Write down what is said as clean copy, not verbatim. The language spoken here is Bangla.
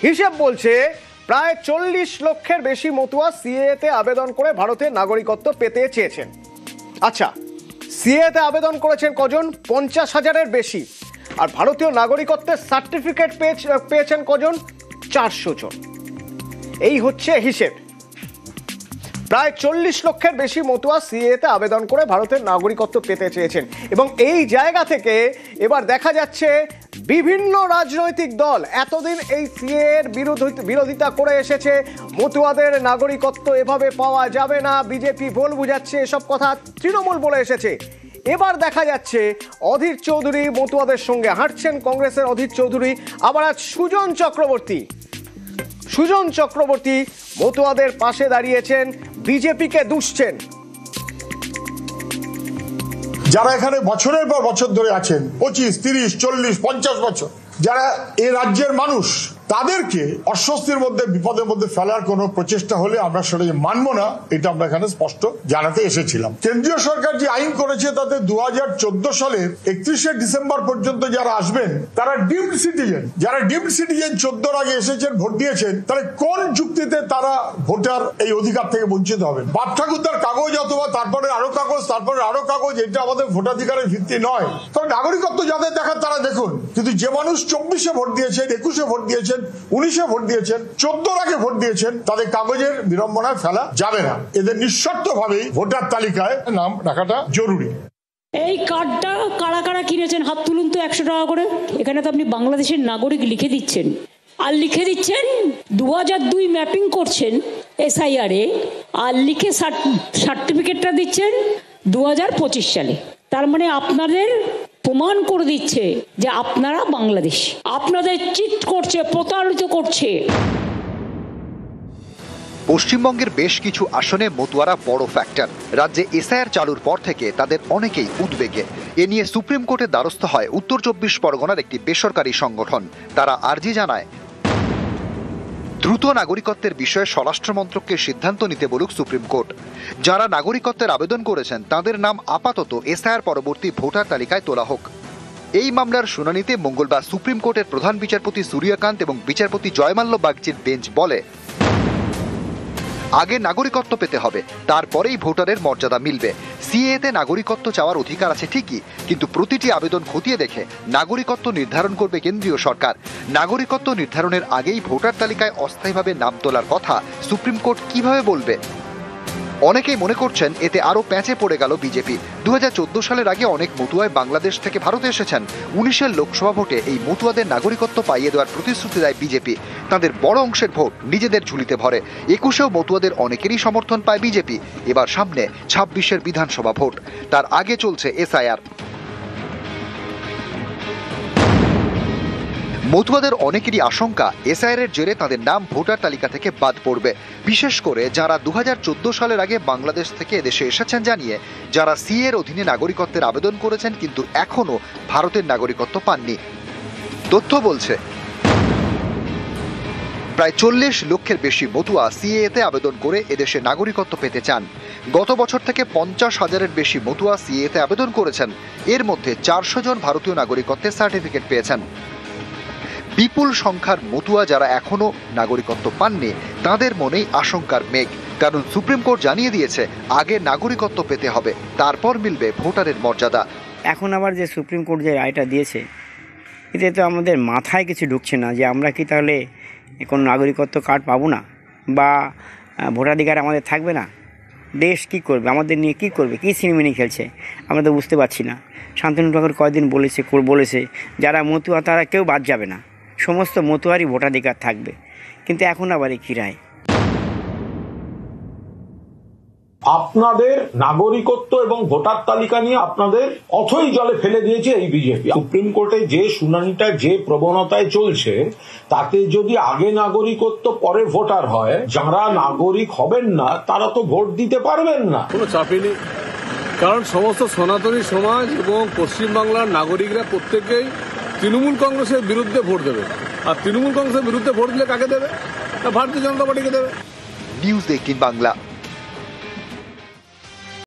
হিসেব বলছে প্রায় 40 লক্ষের বেশি মতুয়া সিএএতে আবেদন করে ভারতের নাগরিকত্ব পেতে চেয়েছেন। আচ্ছা, সিএএতে আবেদন করেছেন কজন? 50,000-এর বেশি। আর ভারতীয় নাগরিকত্বের সার্টিফিকেট পেয়েছেন কজন? 400 জন। এই হচ্ছে হিসেব। প্রায় 40 লক্ষের বেশি মতুয়া সিএএতে আবেদন করে ভারতের নাগরিকত্ব পেতে চেয়েছেন। এবং এই জায়গা থেকে এবার দেখা যাচ্ছে বিভিন্ন রাজনৈতিক দল এতদিন এই সিএএর বিরোধিতা করে এসেছে, মতুয়াদের নাগরিকত্ব এভাবে পাওয়া যাবে না, বিজেপি ভুল বুঝাচ্ছে, এসব কথা তৃণমূল বলে এসেছে। এবার দেখা যাচ্ছে অধীর চৌধুরী মতুয়াদের সঙ্গে হাঁটছেন, কংগ্রেসের অধীর চৌধুরী। আবার আজ সুজন চক্রবর্তী মতুয়াদের পাশে দাঁড়িয়েছেন, বিজেপিকে দুষছেন। যারা এখানে বছরের পর বছর ধরে আছেন, 25, 30, 40, 50 বছর, যারা এই রাজ্যের মানুষ, তাদেরকে অস্বস্তির মধ্যে, বিপদের মধ্যে ফেলার কোনো প্রচেষ্টা হলে আমরা সেটাকে মানব না। এটা আমরা এখানে স্পষ্ট জানাতে এসেছিলাম। কেন্দ্রীয় সরকার যে আইন করেছে তাতে 2014 সালের 31শে ডিসেম্বর পর্যন্ত যারা আসবেন তারা ডিমড সিটিজেন। যারা ডিমড সিটিজেন 14 আগে এসেছেন, ভোট দিয়েছেন, তাহলে কোন যুক্তিতে তারা ভোটার এই অধিকার থেকে বঞ্চিত হবেন? বাপ ঠাকুরদার কাগজ অথবা তারপরে আরো কাগজ, তারপরে আরো কাগজ, এটা আমাদের ভোটাধিকারের ভিত্তি নয়। তবে নাগরিকত্ব যাদের দেখার তারা দেখুন। কিন্তু যে মানুষ 24-এ ভোট দিয়েছেন, 21-এ ভোট দিয়েছেন, 19-এ ভোট দিয়েছেন, 14 আগে ভোট দিয়েছেন, তাদের কাগজের বিড়ম্বনায় ফেলা যাবে না। এদের নিঃশর্তভাবেই ভোটার তালিকায় নাম রাখাটা জরুরি। এই কার্ডটা কারা কারা কিনেছেন হাত তুলুন তো 100 টাকা করে। এখানে তো আপনি বাংলাদেশের নাগরিক লিখে দিচ্ছেন, আর লিখে দিচ্ছেন 2002 ম্যাপিং করছেন SIR এ, আর লিখে সার্টিফিকেটটা দিচ্ছেন 2025 সালে। তার মানে আপনাদের প্রমাণ করে দিচ্ছে যে আপনারা বাংলাদেশ, আপনাদের চিট করছে, প্রতারিত করছে। পশ্চিমবঙ্গের বেশ কিছু আসনে মতুয়ারা বড় ফ্যাক্টর। রাজ্যে SIR চালুর পর থেকে তাদের অনেকেই উদ্বেগে। এ নিয়ে সুপ্রিম কোর্টের দ্বারস্থ হয় উত্তর 24 পরগনার একটি বেসরকারি সংগঠন। তারা আর্জি জানায় দ্রুত নাগরিকত্বের বিষয়ে স্বরাষ্ট্র মন্ত্রককে সিদ্ধান্ত নিতে বলুক সুপ্রিম কোর্ট। যারা নাগরিকত্বের আবেদন করেছেন তাদের নাম আপাতত SIR পরবর্তী ভোটার তালিকায় তোলা হোক। এই মামলার শুনানিতে মঙ্গলবার সুপ্রিম কোর্টের প্রধান বিচারপতি সূর্যকান্ত এবং বিচারপতি জয়মাল্য বাগচির বেঞ্চ বলে, আগে নাগরিকত্ব পেতে হবে, তারপরেই ভোটারের মর্যাদা মিলবে। সিএএতে নাগরিকত্ব চাওয়ার অধিকার আছে ঠিকই, কিন্তু প্রতিটি আবেদন খতিয়ে দেখে নাগরিকত্ব নির্ধারণ করবে কেন্দ্রীয় সরকার। নাগরিকত্ব নির্ধারণের আগেই ভোটার তালিকায় অস্থায়ীভাবে নাম তোলার কথা সুপ্রিম কোর্ট কিভাবে বলবে? অনেকেই মনে করছেন এতে আরো প্যাঁচে পড়ে গেল বিজেপি। 2014 সালের আগে অনেক মতুয়ায় বাংলাদেশ থেকে ভারতে এসেছেন। 19-এর লোকসভা ভোটে এই মতুয়াদের নাগরিকত্ব পাইয়ে দেওয়ার প্রতিশ্রুতি দেয় বিজেপি। তাদের বড় অংশের ভোট নিজেদের ঝুলিতে ভরে। 21-এও মতুয়াদের অনেকেরই সমর্থন পায় বিজেপি। এবার সামনে 26-এর বিধানসভা ভোট, তার আগে চলছে SIR। মতুয়াদের অনেকেরই আশঙ্কা SIR এর জেরে তাদের নাম ভোটার তালিকা থেকে বাদ পড়বে, বিশেষ করে যারা 2014 সালের আগে বাংলাদেশ থেকে এদেশে এসেছেন জানিয়ে যারা সিএর অধীনে নাগরিকত্বের আবেদন করেছেন কিন্তু এখনো ভারতের নাগরিকত্ব পাননি। তথ্য বলছে প্রায় 40 লক্ষের বেশি মতুয়া সিএতে আবেদন করে এদেশে নাগরিকত্ব পেতে চান। গত বছর থেকে 50,000-এর বেশি মতুয়া সিএতে আবেদন করেছেন। এর মধ্যে 400 জন ভারতীয় নাগরিকত্বের সার্টিফিকেট পেয়েছেন। বিপুল সংখ্যার মতুয়া যারা এখনো নাগরিকত্ব পাননি তাদের মনেই আশঙ্কার মেঘ। কারণ সুপ্রিম কোর্ট জানিয়ে দিয়েছে আগে নাগরিকত্ব পেতে হবে, তারপর মিলবে ভোটারের মর্যাদা। এখন আবার যে সুপ্রিম কোর্ট যে রায়টা দিয়েছে, এতে তো আমাদের মাথায় কিছু ঢুকছে না যে আমরা কি তাহলে কোনো নাগরিকত্ব কার্ড পাবো না বা ভোটাধিকার আমাদের থাকবে না? দেশ কি করবে, আমাদের নিয়ে কি করবে, কী সিনেমিনি খেলছে আমরা তো বুঝতে পারছি না। শান্তনু ঠাকুর কয়েকদিন বলেছে যারা মতুয়া তারা কেউ বাদ যাবে না, সমস্ত মতুয়ারই ভোটাধিকার থাকবে। কিন্তু এখন আবার কি রায়? আপনাদের নাগরিকত্ব এবং ভোটার তালিকা নিয়ে আপনাদের অথই জলে ফেলে দিয়েছে এই বিজেপি। সুপ্রিম কোর্টে যে শুনানিটা যে প্রবণতায় চলছে, তাতে যদি আগে নাগরিকত্ব পরে ভোটার হয়, যারা নাগরিক হবেন না তারা তো ভোট দিতে পারবেন না। কোনো চাপই নেই, কারণ সমস্ত সনাতনী সমাজ এবং পশ্চিমবাংলার নাগরিকরা প্রত্যেকেই তৃণমূল কংগ্রেসের বিরুদ্ধে ভোট দেবে। আর তৃণমূল কংগ্রেসের বিরুদ্ধে ভোট দিলে কাকে দেবে? ভারতীয় জনতা পার্টিকে দেবে। নিউজ 18 বাংলা।